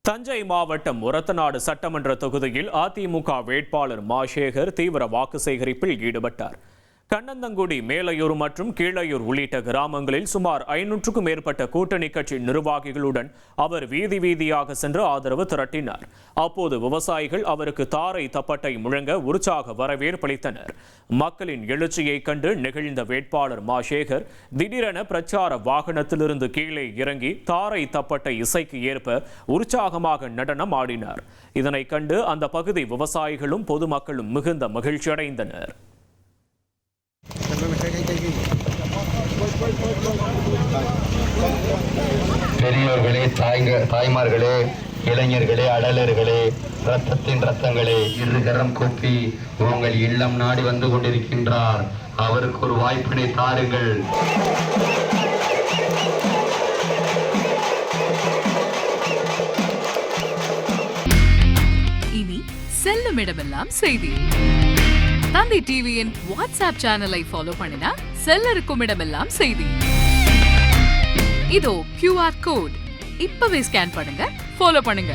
தஞ்சை மாவட்டம் ஒரத்தநாடு சட்டமன்ற தொகுதியில் அதிமுக வேட்பாளர் மாசேகர் தீவிர வாக்கு சேகரிப்பில் ஈடுபட்டார். கண்ணந்தங்குடி, மேலையூர் மற்றும் கீழையூர் உள்ளிட்ட கிராமங்களில் சுமார் 500க்கும் மேற்பட்ட கூட்டணி கட்சி நிர்வாகிகளுடன் அவர் வீதி வீதியாக சென்று ஆதரவு திரட்டினார். அப்போது விவசாயிகள் அவருக்கு தாரை தப்பட்டை முழங்க உற்சாக வரவேற்பளித்தனர். மக்களின் எழுச்சியை கண்டு நெகிழ்ந்த வேட்பாளர் மாசேகர் திடீரென பிரச்சார வாகனத்திலிருந்து கீழே இறங்கி தாரை தப்பட்டை இசைக்கு ஏற்ப உற்சாகமாக நடனம் ஆடினார். இதனை கண்டு அந்த பகுதி விவசாயிகளும் பொதுமக்களும் மிகுந்த மகிழ்ச்சியடைந்தனர். பெரியோர்களே, தாய்மார்களே, இளைஞர்களே, அடலர்களே, ரத்தத்தின் ரத்தங்களே, இருகரம் கூப்பி உங்கள் இல்லம் நாடி வந்து கொண்டிருக்கின்றார். அவருக்கு ஒரு வாய்ப்பினை தாருங்கள். இனி செல்லும் இடமெல்லாம் செய்தி. தந்தி டிவியின் வாட்ஸ்அப் சேனலை ஃபாலோ பண்ணினா செல்ல இருக்கும் இடமெல்லாம் செய்தி. இதோ QR கோட் இப்பவே ஸ்கேன் பண்ணுங்க, ஃபாலோ பண்ணுங்க.